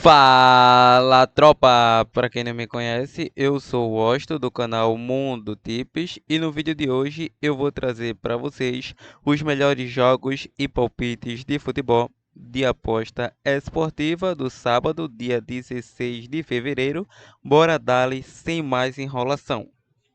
Fala, tropa! Para quem não me conhece, eu sou o Osto do canal Mundo Tips e no vídeo de hoje eu vou trazer para vocês os melhores jogos e palpites de futebol de aposta esportiva do sábado, dia 16 de fevereiro. Bora dali sem mais enrolação.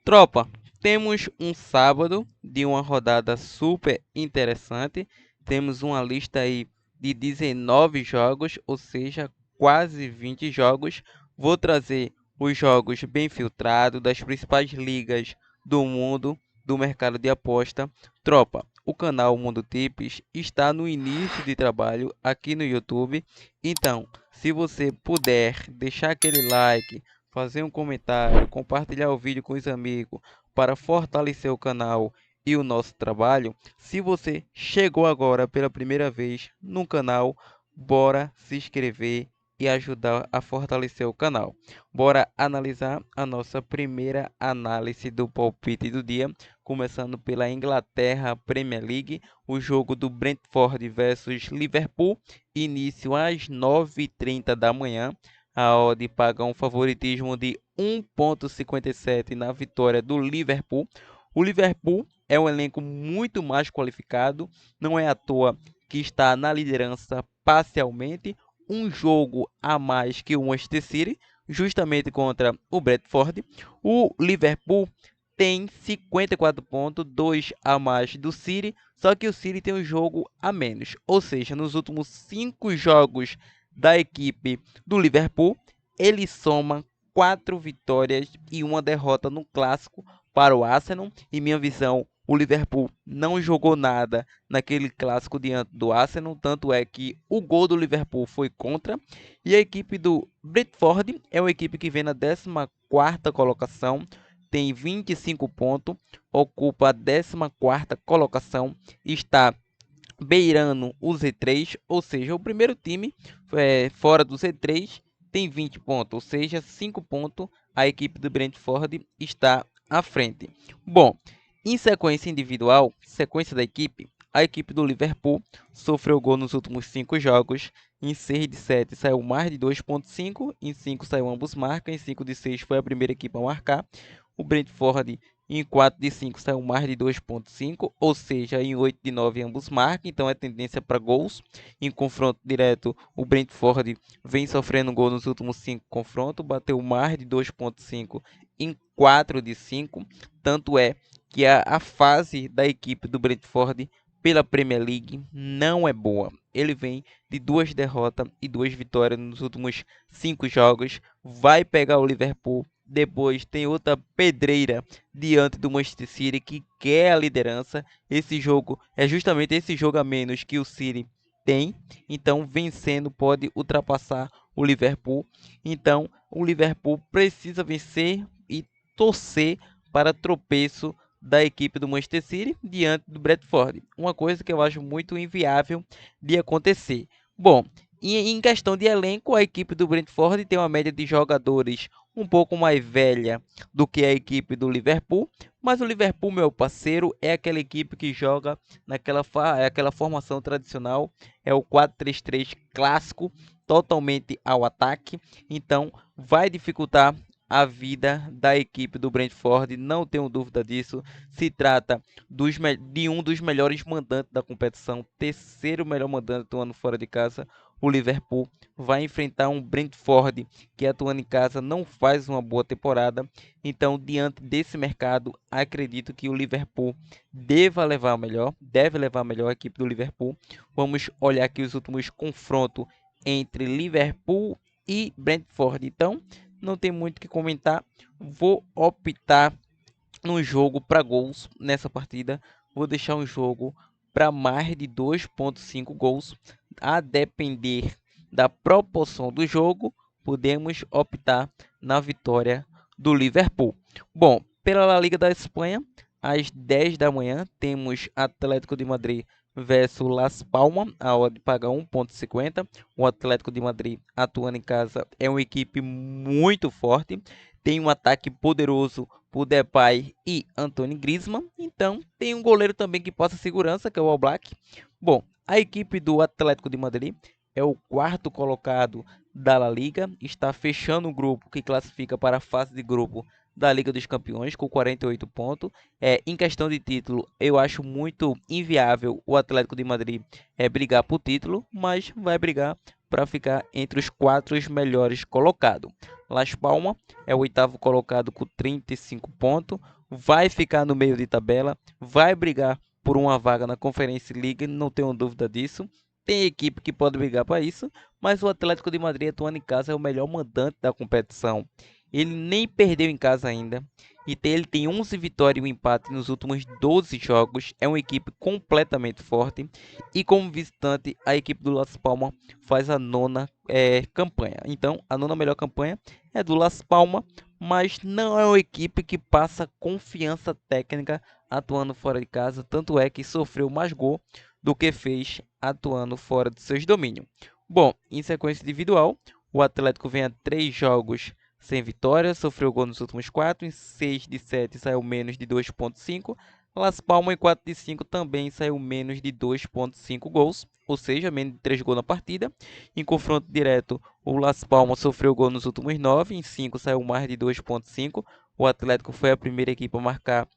Tropa, temos um sábado de uma rodada super interessante. Temos uma lista aí de 19 jogos, ou seja, quase 20 jogos. Vou trazer os jogos bem filtrados das principais ligas do mundo do mercado de aposta. Tropa, o canal Mundo Tips está no início de trabalho aqui no YouTube. Então, se você puder deixar aquele like, fazer um comentário, compartilhar o vídeo com os amigos para fortalecer o canal e o nosso trabalho. Se você chegou agora pela primeira vez no canal, bora se inscrever e ajudar a fortalecer o canal. Bora analisar a nossa primeira análise do palpite do dia, começando pela Inglaterra Premier League, o jogo do Brentford versus Liverpool, início às 9h30 da manhã. A odd paga um favoritismo de 1,57 na vitória do Liverpool. O Liverpool é um elenco muito mais qualificado, não é à toa que está na liderança parcialmente, um jogo a mais que o Manchester City, justamente contra o Brentford. O Liverpool tem 54 pontos, 2 a mais do City, só que o City tem um jogo a menos. Ou seja, nos últimos 5 jogos da equipe do Liverpool, ele soma 4 vitórias e uma derrota no clássico para o Arsenal. Em minha visão, o Liverpool não jogou nada naquele clássico diante do Arsenal, tanto é que o gol do Liverpool foi contra. E a equipe do Brentford é uma equipe que vem na 14ª colocação, tem 25 pontos, ocupa a 14ª colocação, está beirando o Z3, ou seja, o primeiro time fora do Z3 tem 20 pontos, ou seja, 5 pontos a equipe do Brentford está à frente. Bom, em sequência individual, sequência da equipe, a equipe do Liverpool sofreu gol nos últimos 5 jogos. Em 6 de 7 saiu mais de 2,5, em 5 saiu ambos marcas, em 5 de 6 foi a primeira equipe a marcar. O Brentford em 4 de 5 saiu mais de 2,5, ou seja, em 8 de 9 ambos marcam, então é tendência para gols. Em confronto direto, o Brentford vem sofrendo gol nos últimos 5 confrontos, bateu mais de 2,5 em 4 de 5, tanto é que a fase da equipe do Brentford pela Premier League não é boa. Ele vem de 2 derrotas e 2 vitórias nos últimos 5 jogos, vai pegar o Liverpool. Depois tem outra pedreira diante do Manchester City que quer a liderança. Esse jogo é justamente esse jogo a menos que o City tem. Então, vencendo pode ultrapassar o Liverpool. Então, o Liverpool precisa vencer e torcer para tropeço da equipe do Manchester City diante do Brentford. Uma coisa que eu acho muito inviável de acontecer. Bom, em questão de elenco, a equipe do Brentford tem uma média de jogadores um pouco mais velha do que a equipe do Liverpool, mas o Liverpool, meu parceiro, é aquela equipe que joga aquela formação tradicional, é o 4-3-3 clássico, totalmente ao ataque, então vai dificultar a vida da equipe do Brentford, não tenho dúvida disso. Se trata de um dos melhores mandantes da competição, terceiro melhor mandante do ano fora de casa. O Liverpool vai enfrentar um Brentford que atuando em casa não faz uma boa temporada. Então, diante desse mercado, acredito que o Liverpool deve levar melhor a equipe do Liverpool. Vamos olhar aqui os últimos confrontos entre Liverpool e Brentford. Então, não tem muito o que comentar. Vou optar no jogo para gols nessa partida. Vou deixar um jogo para mais de 2,5 gols. A depender da proporção do jogo, podemos optar na vitória do Liverpool. Bom, pela La Liga da Espanha, às 10 da manhã, temos Atlético de Madrid versus Las Palmas, a odd paga 1,50. O Atlético de Madrid, atuando em casa, é uma equipe muito forte, tem um ataque poderoso por Depay e Antoine Griezmann, então tem um goleiro também que passa segurança, que é o Oblak. Bom, a equipe do Atlético de Madrid é o quarto colocado da La Liga, está fechando o grupo que classifica para a fase de grupo da Liga dos Campeões com 48 pontos. Em questão de título, eu acho muito inviável o Atlético de Madrid brigar por título, mas vai brigar para ficar entre os quatro melhores colocados. Las Palmas é o oitavo colocado com 35 pontos, vai ficar no meio de tabela, vai brigar por uma vaga na Conference League, não tenho dúvida disso. Tem equipe que pode brigar para isso, mas o Atlético de Madrid atuando em casa é o melhor mandante da competição. Ele nem perdeu em casa ainda. Ele tem 11 vitórias e um empate nos últimos 12 jogos. É uma equipe completamente forte. E como visitante, a equipe do Las Palmas faz a nona campanha. Então, a nona melhor campanha é do Las Palmas, mas não é uma equipe que passa confiança técnica atuando fora de casa. Tanto é que sofreu mais gol do que fez atuando fora de seus domínios. Bom, em sequência individual, o Atlético vem a 3 jogos sem vitória, sofreu gol nos últimos 4, em 6 de 7 saiu menos de 2.5. Las Palmas em 4 de 5 também saiu menos de 2.5 gols, ou seja, menos de 3 gols na partida. Em confronto direto, o Las Palmas sofreu gol nos últimos 9, em 5 saiu mais de 2.5. O Atlético foi a primeira equipe a marcar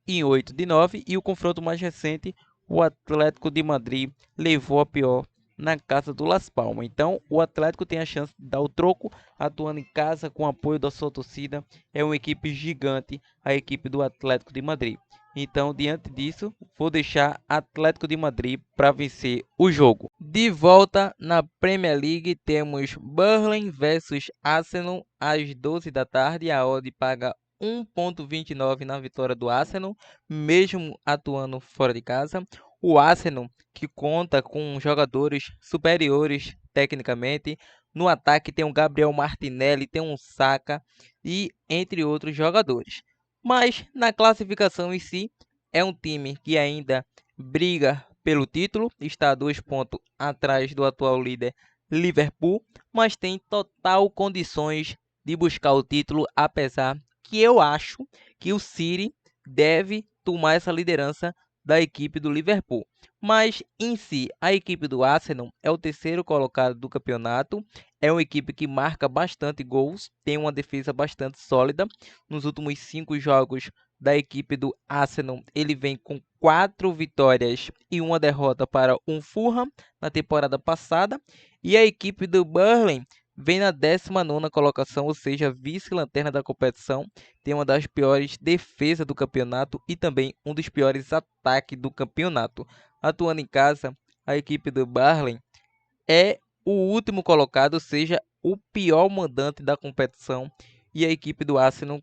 em 8 de 9 e o confronto mais recente, o Atlético de Madrid levou a pior na casa do Las Palmas. Então, o Atlético tem a chance de dar o troco, atuando em casa com o apoio da sua torcida. É uma equipe gigante, a equipe do Atlético de Madrid. Então, diante disso, vou deixar Atlético de Madrid para vencer o jogo. De volta na Premier League, temos Burnley versus Arsenal às 12 da tarde. A odd paga 1.29 na vitória do Arsenal, mesmo atuando fora de casa. O Arsenal, que conta com jogadores superiores tecnicamente. No ataque tem o Gabriel Martinelli, tem um Saka e entre outros jogadores. Mas na classificação em si, é um time que ainda briga pelo título, está a 2 pontos atrás do atual líder Liverpool, mas tem total condições de buscar o título, apesar que eu acho que o City deve tomar essa liderança da equipe do Liverpool. Mas em si, a equipe do Arsenal é o terceiro colocado do campeonato, é uma equipe que marca bastante gols, tem uma defesa bastante sólida. Nos últimos 5 jogos da equipe do Arsenal, ele vem com 4 vitórias e uma derrota para um Fulham na temporada passada. E a equipe do Burnley vem na 19ª colocação, ou seja, vice-lanterna da competição. Tem uma das piores defesas do campeonato e também um dos piores ataques do campeonato. Atuando em casa, a equipe do Burnley é o último colocado, ou seja, o pior mandante da competição. E a equipe do Arsenal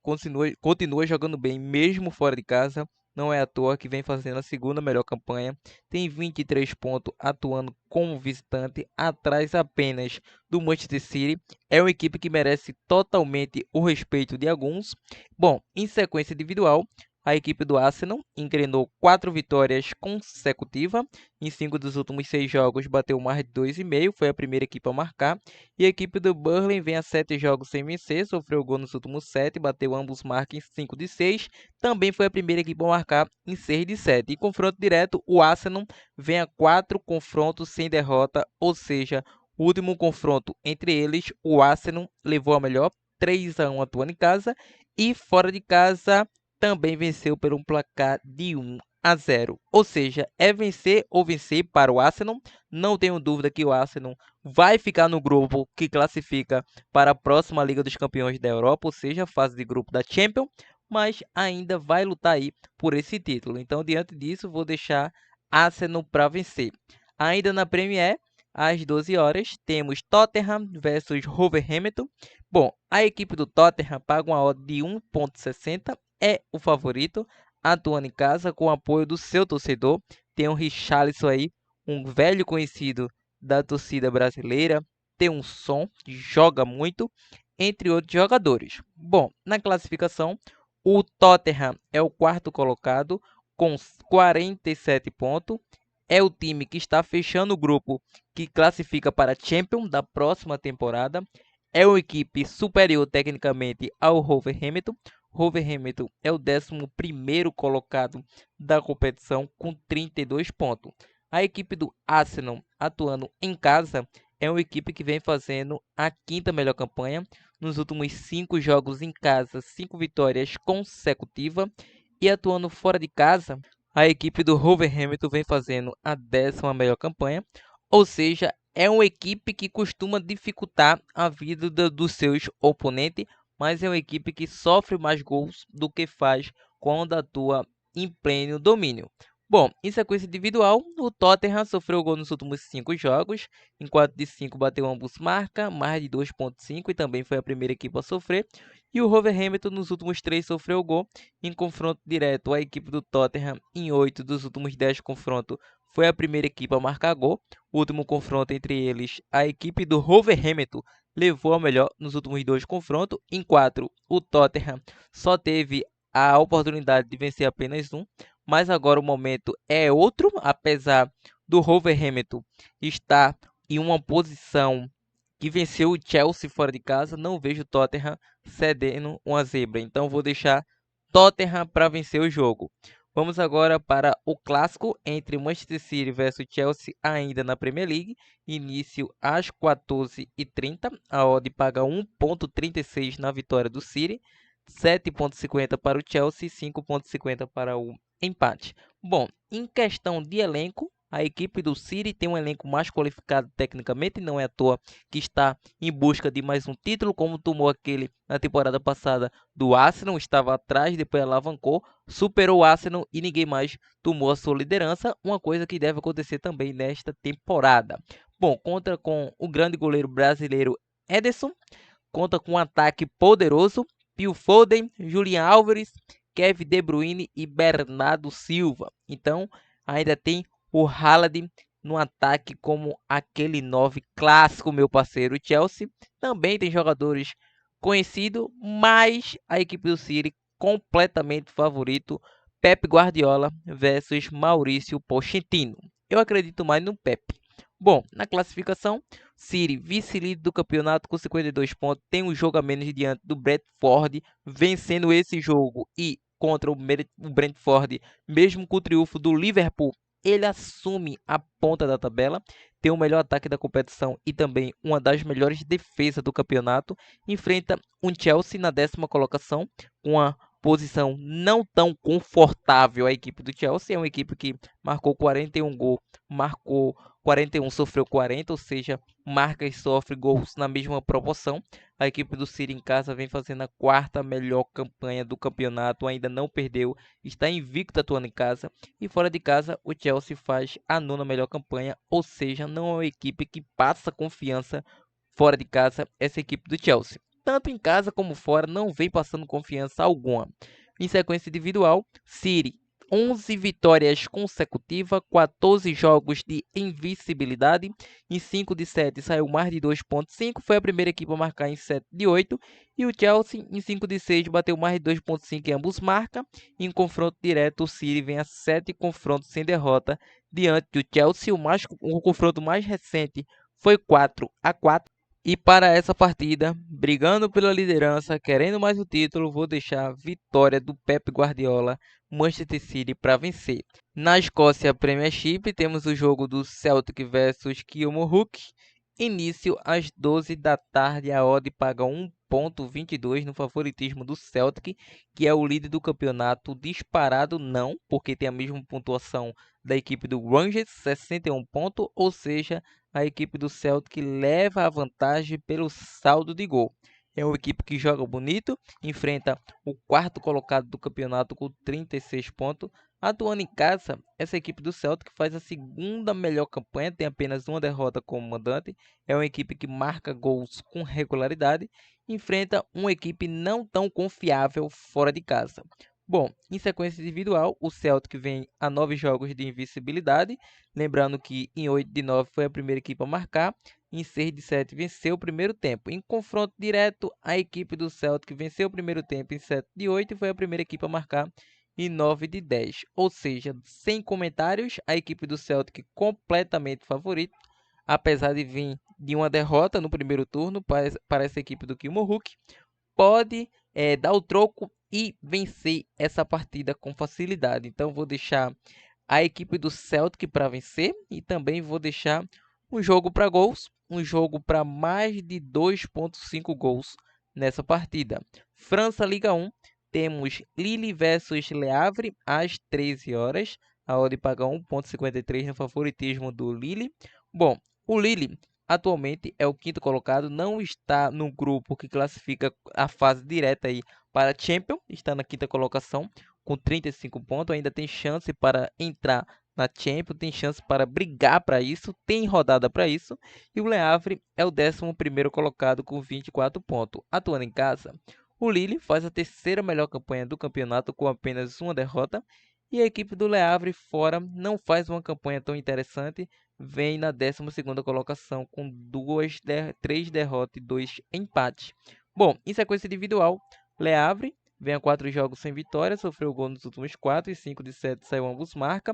continua jogando bem, mesmo fora de casa. Não é à toa que vem fazendo a segunda melhor campanha. Tem 23 pontos atuando como visitante, atrás apenas do Manchester City. É uma equipe que merece totalmente o respeito de alguns. Bom, em sequência individual, a equipe do Arsenal engrenou 4 vitórias consecutivas. Em 5 dos últimos 6 jogos bateu mais de 2,5, foi a primeira equipe a marcar. E a equipe do Burnley vem a 7 jogos sem vencer, sofreu gol nos últimos 7, bateu ambos marcas em 5 de 6. Também foi a primeira equipe a marcar em 6 de 7. Em confronto direto, o Arsenal vem a 4 confrontos sem derrota, ou seja, o último confronto entre eles, o Arsenal levou a melhor, 3-1 atuando em casa, e fora de casa também venceu por um placar de 1-0. Ou seja, é vencer ou vencer para o Arsenal. Não tenho dúvida que o Arsenal vai ficar no grupo que classifica para a próxima Liga dos Campeões da Europa, ou seja, a fase de grupo da Champions, mas ainda vai lutar aí por esse título. Então, diante disso, vou deixar Arsenal para vencer. Ainda na Premier, às 12 horas, temos Tottenham versus Wolverhampton. Bom, a equipe do Tottenham paga uma odd de 1.60, é o favorito, atuando em casa com o apoio do seu torcedor. Tem o Richarlison aí, um velho conhecido da torcida brasileira, tem um som que joga muito, entre outros jogadores. Bom, na classificação, o Tottenham é o quarto colocado com 47 pontos. É o time que está fechando o grupo que classifica para a Champions da próxima temporada. É uma equipe superior tecnicamente ao Wolverhampton. Wolverhampton é o 11º colocado da competição com 32 pontos. A equipe do Arsenal, atuando em casa, é uma equipe que vem fazendo a quinta melhor campanha nos últimos 5 jogos em casa, 5 vitórias consecutivas. E atuando fora de casa, a equipe do Wolverhampton vem fazendo a 10ª melhor campanha, ou seja, é uma equipe que costuma dificultar a vida dos seus oponentes, mas é uma equipe que sofre mais gols do que faz quando atua em pleno domínio. Bom, em sequência individual, o Tottenham sofreu gol nos últimos 5 jogos, em 4 de 5 bateu ambos marca, mais de 2,5 e também foi a primeira equipe a sofrer. E o Wolverhampton nos últimos 3 sofreu gol, em confronto direto a equipe do Tottenham em 8 dos últimos 10 confrontos foi a primeira equipe a marcar gol. O último confronto entre eles, a equipe do Wolverhampton levou a melhor nos últimos 2 confrontos. Em 4, o Tottenham só teve a oportunidade de vencer apenas um, mas agora o momento é outro, apesar do Wolverhampton estar em uma posição que venceu o Chelsea fora de casa, não vejo o Tottenham cedendo uma zebra, então vou deixar Tottenham para vencer o jogo. Vamos agora para o clássico entre Manchester City versus Chelsea, ainda na Premier League, início às 14h30, a odd paga 1,36 na vitória do City, 7,50 para o Chelsea e 5,50 para o empate. Bom, em questão de elenco, a equipe do City tem um elenco mais qualificado tecnicamente, não é à toa que está em busca de mais um título, como tomou aquele na temporada passada do Arsenal, estava atrás, depois alavancou, superou o Arsenal e ninguém mais tomou a sua liderança, uma coisa que deve acontecer também nesta temporada. Bom, conta com o grande goleiro brasileiro Ederson, conta com um ataque poderoso, Phil Foden, Julian Álvares, Kevin De Bruyne e Bernardo Silva. Então, ainda tem o Haaland no ataque como aquele 9 clássico, meu parceiro. O Chelsea também tem jogadores conhecidos, mas a equipe do City completamente favorito, Pep Guardiola versus Maurício Pochettino. Eu acredito mais no Pep. Bom, na classificação, City, vice-líder do campeonato com 52 pontos, tem um jogo a menos diante do Brentford, vencendo esse jogo e contra o Brentford, mesmo com o triunfo do Liverpool, ele assume a ponta da tabela, tem o melhor ataque da competição e também uma das melhores defesas do campeonato, enfrenta um Chelsea na 10ª colocação, com a posição não tão confortável. A equipe do Chelsea é uma equipe que marcou 41 gols, marcou 41, sofreu 40, ou seja, marca e sofre gols na mesma proporção. A equipe do City em casa vem fazendo a 4ª melhor campanha do campeonato, ainda não perdeu, está invicto atuando em casa. E fora de casa, o Chelsea faz a 9ª melhor campanha, ou seja, não é uma equipe que passa confiança fora de casa, essa equipe do Chelsea. Tanto em casa como fora, não vem passando confiança alguma. Em sequência individual, City 11 vitórias consecutivas, 14 jogos de invencibilidade. Em 5 de 7 saiu mais de 2,5. Foi a primeira equipe a marcar em 7 de 8. E o Chelsea em 5 de 6 bateu mais de 2,5 em ambos marcam. Em confronto direto, o City vem a 7 confrontos sem derrota diante do Chelsea. O confronto mais recente foi 4-4. E para essa partida, brigando pela liderança, querendo mais o título, vou deixar a vitória do Pep Guardiola, Manchester City, para vencer. Na Escócia Premiership, temos o jogo do Celtic versus Kilmarnock. Início às 12 da tarde, a odd paga 1,22 no favoritismo do Celtic, que é o líder do campeonato. Disparado não, porque tem a mesma pontuação da equipe do Rangers, 61 pontos, ou seja, a equipe do Celtic leva a vantagem pelo saldo de gol. É uma equipe que joga bonito, enfrenta o 4º colocado do campeonato com 36 pontos. Atuando em casa, essa equipe do Celtic faz a 2ª melhor campanha, tem apenas uma derrota como mandante. É uma equipe que marca gols com regularidade, enfrenta uma equipe não tão confiável fora de casa. Bom, em sequência individual, o Celtic vem a 9 jogos de invencibilidade, lembrando que em 8 de 9 foi a primeira equipe a marcar, em 6 de 7 venceu o primeiro tempo. Em confronto direto, a equipe do Celtic venceu o primeiro tempo em 7 de 8 e foi a primeira equipe a marcar em 9 de 10. Ou seja, sem comentários, a equipe do Celtic completamente favorita, apesar de vir de uma derrota no primeiro turno para essa equipe do Kilmarnock, pode dar o troco e vencer essa partida com facilidade. Então vou deixar a equipe do Celtic para vencer e também vou deixar um jogo para gols, um jogo para mais de 2,5 gols nessa partida. França Liga 1, temos Lille versus Le Havre às 13 horas. A odd paga 1,53 no favoritismo do Lille. Bom, o Lille atualmente é o quinto colocado, não está no grupo que classifica a fase direta aí para a Champions, está na quinta colocação com 35 pontos, ainda tem chance para entrar na Champions, tem chance para brigar para isso, tem rodada para isso, e o Le Havre é o 11º colocado com 24 pontos. Atuando em casa, o Lille faz a terceira melhor campanha do campeonato com apenas uma derrota, e a equipe do Le Havre fora não faz uma campanha tão interessante, vem na 12ª colocação com 3 derrotas e 2 empates. Bom, em sequência individual, Le Havre vem a 4 jogos sem vitória, sofreu gol nos últimos 4 e 5 de 7 saiu ambos marca.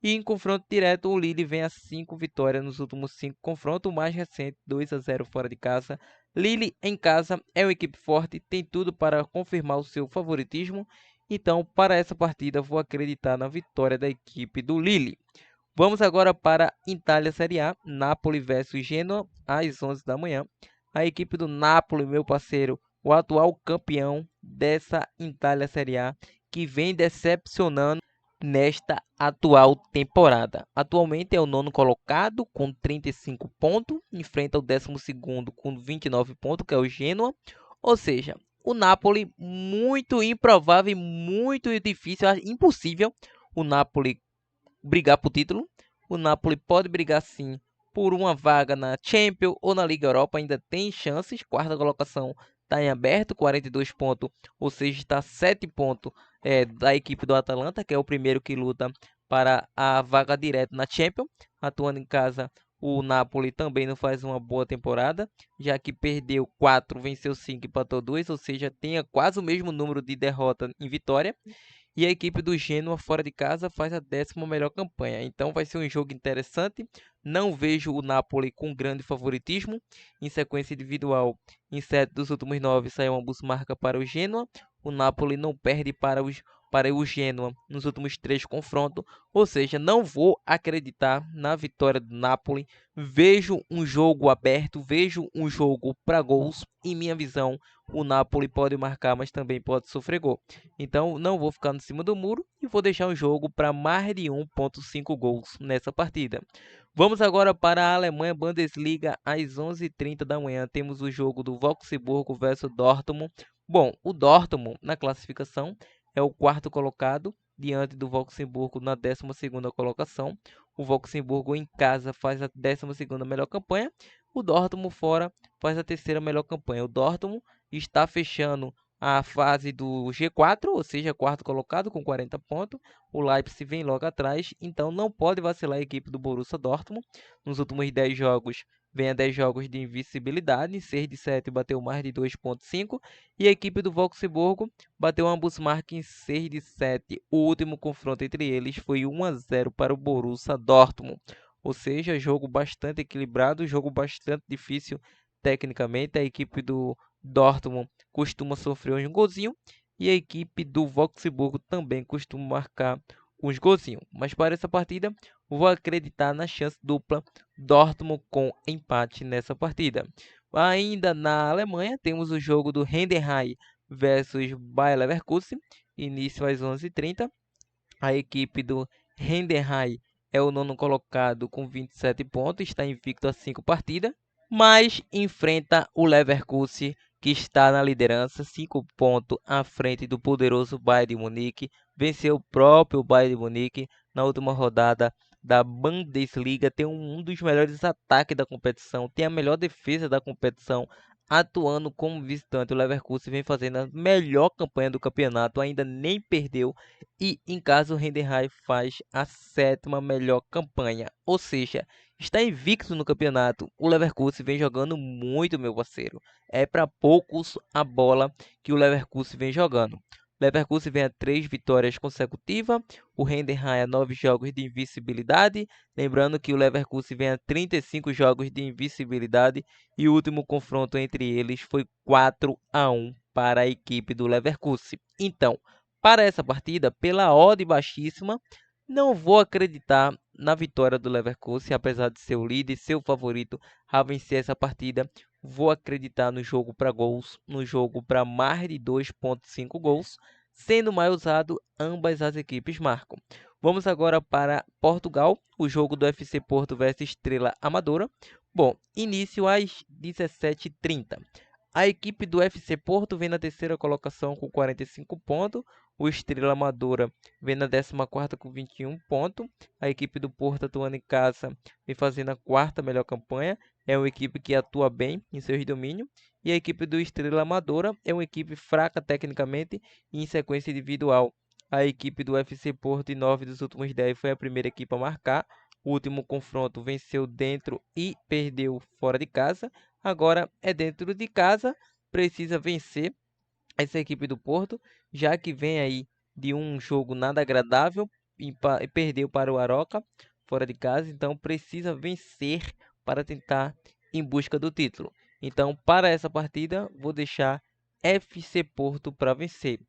E em confronto direto, o Lille vem a 5 vitórias nos últimos 5 confrontos, o mais recente 2-0 fora de casa. Lille em casa é uma equipe forte, tem tudo para confirmar o seu favoritismo. Então, para essa partida, vou acreditar na vitória da equipe do Lille. Vamos agora para Itália Série A, Napoli versus Genoa, às 11 da manhã. A equipe do Napoli, meu parceiro, o atual campeão dessa Itália Série A, que vem decepcionando nesta atual temporada. Atualmente é o nono colocado com 35 pontos, enfrenta o 12º com 29 pontos, que é o Genoa. Ou seja, o Napoli muito improvável e muito difícil, impossível o Napoli brigar por título. O Napoli pode brigar sim por uma vaga na Champions ou na Liga Europa, ainda tem chances. Quarta colocação está em aberto, 42 pontos, ou seja, está 7 pontos da equipe do Atalanta, que é o primeiro que luta para a vaga direta na Champions. Atuando em casa, o Napoli também não faz uma boa temporada, já que perdeu 4, venceu 5 e empatou 2, ou seja, tem quase o mesmo número de derrota em vitória. E a equipe do Genoa fora de casa faz a 10ª melhor campanha. Então vai ser um jogo interessante. Não vejo o Napoli com grande favoritismo. Em sequência individual, em 7 dos últimos 9 saiu ambos marca para o Genoa. O Napoli não perde para o Genoa nos últimos 3 confrontos. Ou seja, não vou acreditar na vitória do Napoli. Vejo um jogo aberto, vejo um jogo para gols. Em minha visão, o Napoli pode marcar, mas também pode sofrer gol. Então não vou ficar em cima do muro e vou deixar o jogo para mais de 1,5 gols nessa partida. Vamos agora para a Alemanha Bundesliga às 11h30 da manhã. Temos o jogo do Wolfsburgo versus Dortmund. Bom, o Dortmund na classificação é o quarto colocado diante do Wolfsburgo na 12ª colocação. O Wolfsburgo em casa faz a 12ª melhor campanha. O Dortmund fora faz a terceira melhor campanha. O Dortmund está fechando a fase do G4, ou seja, quarto colocado com 40 pontos. O Leipzig vem logo atrás, então não pode vacilar a equipe do Borussia Dortmund. Nos últimos 10 jogos, vem a 10 jogos de invencibilidade, 6 de 7 bateu mais de 2,5. E a equipe do Wolfsburgo bateu ambos marcas em 6 de 7. O último confronto entre eles foi 1-0 para o Borussia Dortmund. Ou seja, jogo bastante equilibrado, jogo bastante difícil tecnicamente. A equipe do Dortmund costuma sofrer uns golzinhos e a equipe do Wolfsburgo também costuma marcar uns golzinhos. Mas para essa partida, vou acreditar na chance dupla Dortmund com empate nessa partida. Ainda na Alemanha, temos o jogo do Heidenheim versus Bayer Leverkusen, início às 11h30. A equipe do Heidenheim é o nono colocado com 27 pontos, está invicto a 5 partidas, mas enfrenta o Leverkusen, que está na liderança, 5 pontos à frente do poderoso Bayern de Munique. Venceu o próprio Bayern de Munique na última rodada da Bundesliga, tem um dos melhores ataques da competição, tem a melhor defesa da competição, atuando como visitante. O Leverkusen vem fazendo a melhor campanha do campeonato, ainda nem perdeu, e em casa o Heidenheim faz a 7ª melhor campanha, ou seja, está invicto no campeonato. O Leverkusen vem jogando muito, meu parceiro. É para poucos a bola que o Leverkusen vem jogando. O Leverkusen vem a 3 vitórias consecutivas. O Heidenheim a 9 jogos de invencibilidade. Lembrando que o Leverkusen vem a 35 jogos de invencibilidade. E o último confronto entre eles foi 4-1 para a equipe do Leverkusen. Então, para essa partida, pela odd baixíssima, não vou acreditar na vitória do Leverkusen, apesar de ser o líder, ser o favorito a vencer essa partida. Vou acreditar no jogo para gols, no jogo para mais de 2,5 gols, sendo mais usado, ambas as equipes marcam. Vamos agora para Portugal, o jogo do FC Porto versus Estrela Amadora. Bom, início às 17h30. A equipe do FC Porto vem na terceira colocação com 45 pontos. O Estrela Amadora vem na 14ª com 21 pontos. A equipe do Porto, atuando em casa, vem fazendo a quarta melhor campanha. É uma equipe que atua bem em seus domínios. E a equipe do Estrela Amadora é uma equipe fraca tecnicamente e em sequência individual. A equipe do FC Porto, em 9 dos últimos 10, foi a primeira equipe a marcar. O último confronto venceu dentro e perdeu fora de casa. Agora é dentro de casa, precisa vencer essa equipe do Porto, já que vem aí de um jogo nada agradável e perdeu para o Aroca fora de casa, então precisa vencer para tentar em busca do título. Então, para essa partida, vou deixar FC Porto para vencer.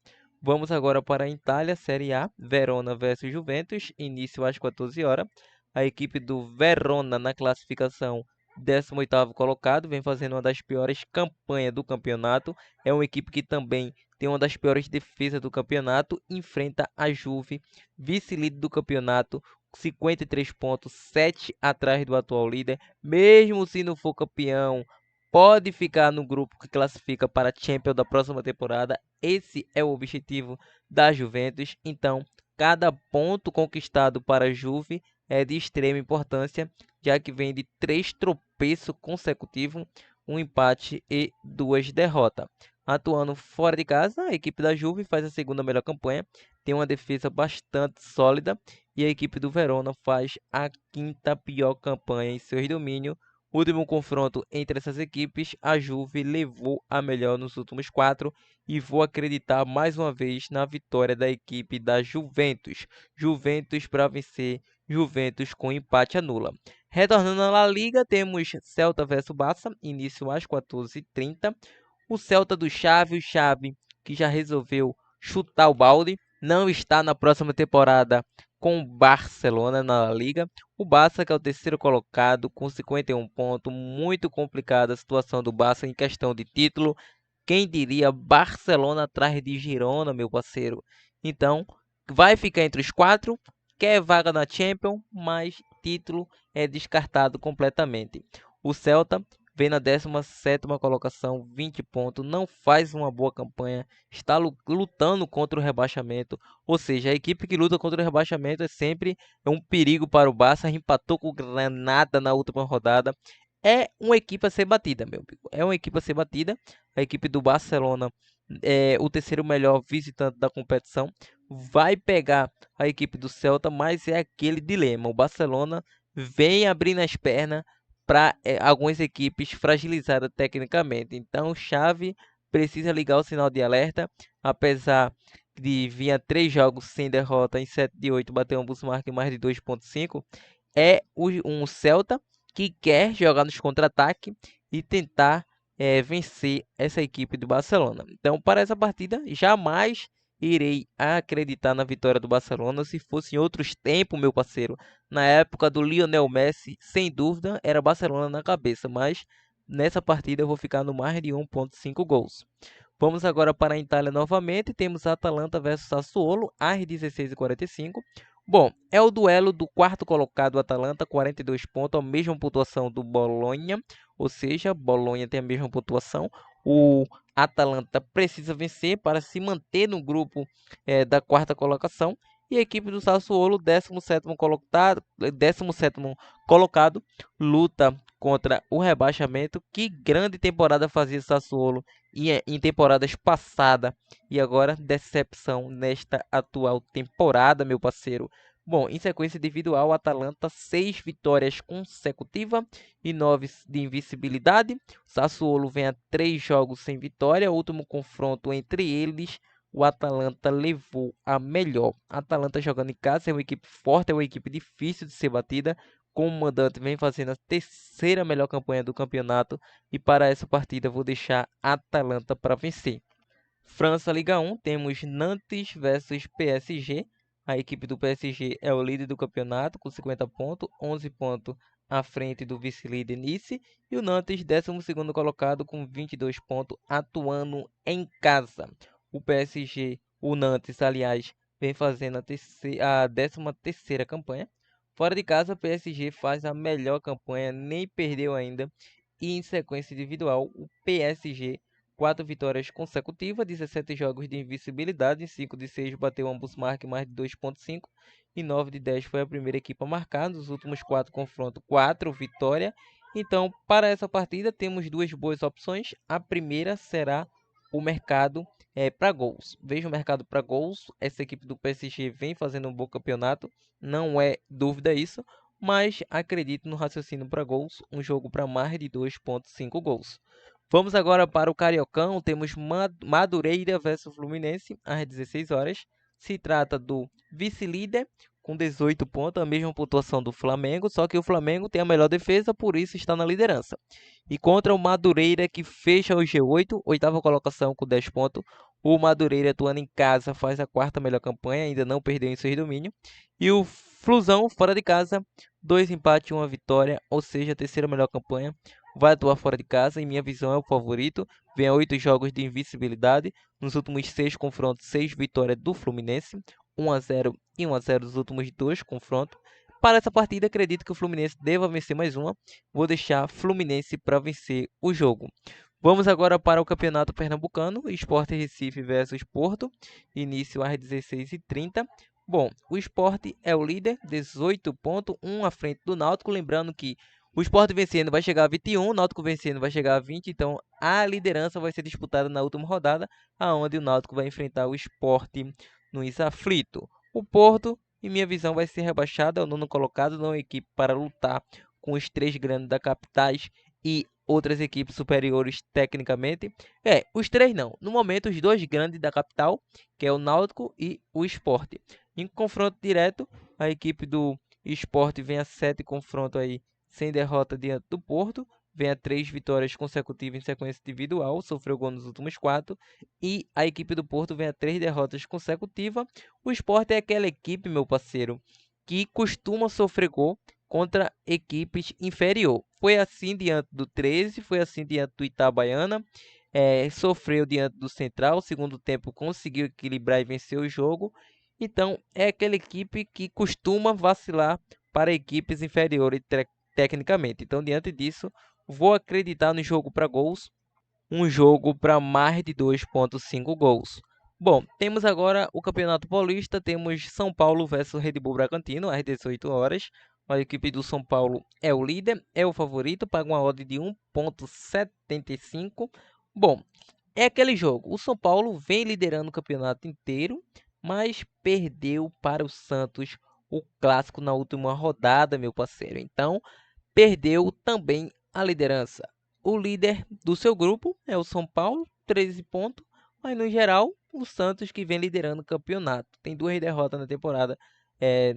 Vamos agora para a Itália, Série A, Verona versus Juventus, início às 14 horas. A equipe do Verona na classificação 18º colocado, vem fazendo uma das piores campanhas do campeonato. É uma equipe que também tem uma das piores defesas do campeonato. Enfrenta a Juve, vice-líder do campeonato, 53 pontos, 7 atrás do atual líder. Mesmo se não for campeão, pode ficar no grupo que classifica para a Champions da próxima temporada. Esse é o objetivo da Juventus. Então, cada ponto conquistado para a Juve é de extrema importância, já que vem de 3 tropeços consecutivos, um empate e 2 derrotas. Atuando fora de casa, a equipe da Juve faz a segunda melhor campanha, tem uma defesa bastante sólida, e a equipe do Verona faz a quinta pior campanha em seu domínio. Último confronto entre essas equipes, a Juve levou a melhor nos últimos 4 e vou acreditar mais uma vez na vitória da equipe da Juventus. Juventus para vencer, Juventus com empate anula. Retornando à La Liga, temos Celta vs Barça, início às 14h30. O Celta do Xavi, o Xavi que já resolveu chutar o balde, não está na próxima temporada com o Barcelona na La Liga. O Barça, que é o terceiro colocado, com 51 pontos, muito complicada a situação do Barça em questão de título. Quem diria Barcelona atrás de Girona, meu parceiro? Então, vai ficar entre os 4, quer vaga na Champions, mas título é descartado completamente. O Celta vem na 17ª colocação, 20 pontos, não faz uma boa campanha, está lutando contra o rebaixamento, ou seja, a equipe que luta contra o rebaixamento é sempre um perigo para o Barça, empatou com o Granada na última rodada. É uma equipe a ser batida, meu amigo. É uma equipe a ser batida. A equipe do Barcelona é o terceiro melhor visitante da competição. Vai pegar a equipe do Celta, mas é aquele dilema. O Barcelona vem abrindo as pernas para algumas equipes fragilizadas tecnicamente. Então, o Xavi precisa ligar o sinal de alerta. Apesar de vir 3 jogos sem derrota, em 7 de 8 bater ambos marcas em mais de 2,5. É um Celta que quer jogar nos contra-ataques e tentar vencer essa equipe do Barcelona. Então, para essa partida, jamais irei acreditar na vitória do Barcelona. Se fosse em outros tempos, meu parceiro, na época do Lionel Messi, sem dúvida, era Barcelona na cabeça, mas nessa partida eu vou ficar no mais de 1,5 gols. Vamos agora para a Itália novamente. Temos Atalanta versus Sassuolo às 16h45. Bom, é o duelo do quarto colocado Atalanta, 42 pontos, a mesma pontuação do Bolonha, ou seja, Bolonha tem a mesma pontuação. O Atalanta precisa vencer para se manter no grupo da quarta colocação. E a equipe do Sassuolo, 17º colocado, luta contra o rebaixamento. Que grande temporada fazia o Sassuolo em temporadas passadas e agora decepção nesta atual temporada, meu parceiro. Bom, em sequência individual, Atalanta 6 vitórias consecutivas e 9 de invencibilidade. O Sassuolo vem a 3 jogos sem vitória. O último confronto entre eles, o Atalanta levou a melhor. A Atalanta jogando em casa é uma equipe forte, é uma equipe difícil de ser batida. Como mandante vem fazendo a terceira melhor campanha do campeonato e para essa partida vou deixar a Atalanta para vencer. França Liga 1, temos Nantes versus PSG A equipe do PSG é o líder do campeonato com 50 pontos, 11 pontos à frente do vice-líder Nice. E o Nantes, 12º colocado com 22 pontos, atuando em casa. O PSG, o Nantes, aliás, vem fazendo a 13ª campanha. Fora de casa, o PSG faz a melhor campanha, nem perdeu ainda. E em sequência individual, o PSG, 4 vitórias consecutivas, 17 jogos de invencibilidade, em 5 de 6 bateu ambos marcas mais de 2,5 e 9 de 10 foi a primeira equipe a marcar. Nos últimos 4 confrontos, 4 vitórias. Então, para essa partida, temos duas boas opções. A primeira será o mercado para gols. Veja o mercado para gols. Essa equipe do PSG vem fazendo um bom campeonato, não é dúvida isso, mas acredito no raciocínio para gols, um jogo para mais de 2,5 gols. Vamos agora para o Cariocão, temos Madureira versus Fluminense às 16 horas. Se trata do vice-líder com 18 pontos, a mesma pontuação do Flamengo, só que o Flamengo tem a melhor defesa, por isso está na liderança. E contra o Madureira, que fecha o G8, oitava colocação com 10 pontos. O Madureira, atuando em casa, faz a quarta melhor campanha, ainda não perdeu em seus domínios. E o Flusão, fora de casa, 2 empates e 1 vitória, ou seja, a terceira melhor campanha. Vai atuar fora de casa, em minha visão é o favorito. Vem a 8 jogos de invencibilidade. Nos últimos 6 confrontos, 6 vitórias do Fluminense. 1-0 e 1-0 nos últimos 2 confrontos. Para essa partida, acredito que o Fluminense deva vencer mais uma. Vou deixar Fluminense para vencer o jogo. Vamos agora para o Campeonato Pernambucano, Sport Recife versus Porto, início às 16h30. Bom, o Sport é o líder, 18 pontos, 1 à frente do Náutico. Lembrando que o Sport vencendo vai chegar a 21, o Náutico vencendo vai chegar a 20. Então a liderança vai ser disputada na última rodada, aonde o Náutico vai enfrentar o Sport no aflito. O Porto, em minha visão, vai ser rebaixado ao nono colocado, não é uma equipe para lutar com os 3 grandes da capitais e outras equipes superiores tecnicamente. Os 3 não. No momento, os 2 grandes da capital, que é o Náutico e o Sport. Em confronto direto, a equipe do Sport vem a 7 confrontos aí sem derrota diante do Porto. Vem a 3 vitórias consecutivas em sequência individual, sofreu gol nos últimos 4. E a equipe do Porto vem a 3 derrotas consecutivas. O Sport é aquela equipe, meu parceiro, que costuma sofrer gol contra equipes inferior. Foi assim diante do 13, foi assim diante do Itabaiana, sofreu diante do Central, segundo tempo conseguiu equilibrar e vencer o jogo. Então, é aquela equipe que costuma vacilar para equipes inferiores tecnicamente. Então, diante disso, vou acreditar no jogo para gols, um jogo para mais de 2,5 gols. Bom, temos agora o Campeonato Paulista, temos São Paulo versus Red Bull Bragantino às 18 horas. A equipe do São Paulo é o líder, é o favorito, paga uma odd de 1,75. Bom, é aquele jogo. O São Paulo vem liderando o campeonato inteiro, mas perdeu para o Santos o clássico na última rodada, meu parceiro. Então, perdeu também a liderança. O líder do seu grupo é o São Paulo, 13 pontos, mas no geral, o Santos que vem liderando o campeonato. Tem 2 derrotas na temporada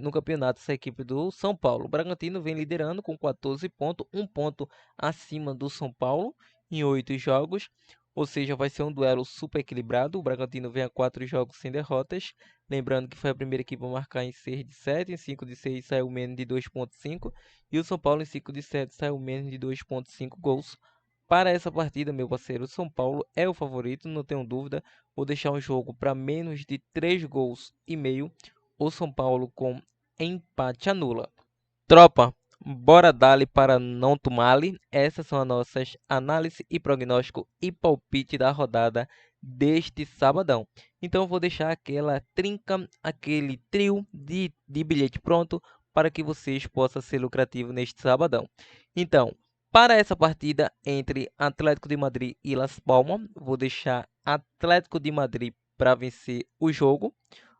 no campeonato, essa equipe do São Paulo. O Bragantino vem liderando com 14 pontos, 1 ponto acima do São Paulo em 8 jogos. Ou seja, vai ser um duelo super equilibrado. O Bragantino vem a 4 jogos sem derrotas. Lembrando que foi a primeira equipe a marcar em 6 de 7, em 5 de 6 saiu menos de 2,5. E o São Paulo em 5 de 7 saiu menos de 2,5 gols. Para essa partida, meu parceiro, o São Paulo é o favorito, não tenho dúvida. Vou deixar um jogo para menos de 3 gols e meio. O São Paulo com empate anula. Tropa, bora dali para não tomar-lhe. Essas são as nossas análises e prognóstico e palpite da rodada deste sabadão. Então vou deixar aquela trinca, aquele trio de bilhete pronto para que vocês possam ser lucrativos neste sabadão. Então, para essa partida entre Atlético de Madrid e Las Palmas, vou deixar Atlético de Madrid para vencer o jogo.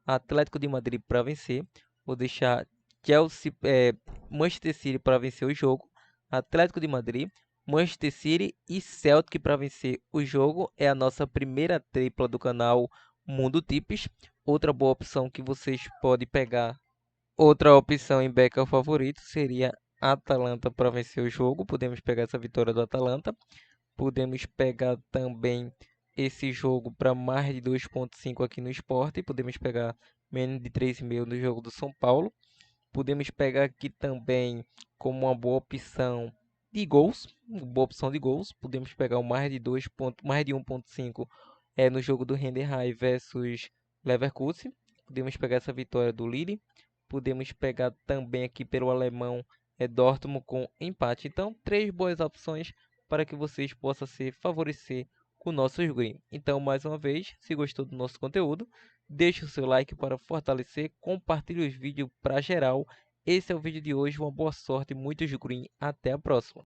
Atlético de Madrid para vencer. Vou deixar Chelsea, Manchester City para vencer o jogo. Atlético de Madrid, Manchester City e Celtic para vencer o jogo. É a nossa primeira tripla do canal Mundo Tips. Outra boa opção que vocês podem pegar. Outra opção em back ao favorito seria Atalanta para vencer o jogo. Podemos pegar essa vitória do Atalanta. Podemos pegar também esse jogo para mais de 2,5 aqui no esporte. Podemos pegar menos de 3,5 no jogo do São Paulo. Podemos pegar aqui também como uma boa opção de gols, Podemos pegar o mais de 1,5 no jogo do Heidenheim versus Leverkusen. Podemos pegar essa vitória do Lille. Podemos pegar também aqui pelo alemão Dortmund com empate. Então, três boas opções para que vocês possam se favorecer com nossos green. Então, mais uma vez, se gostou do nosso conteúdo, deixe o seu like para fortalecer, compartilhe os vídeos para geral. Esse é o vídeo de hoje, uma boa sorte, muitos green, até a próxima.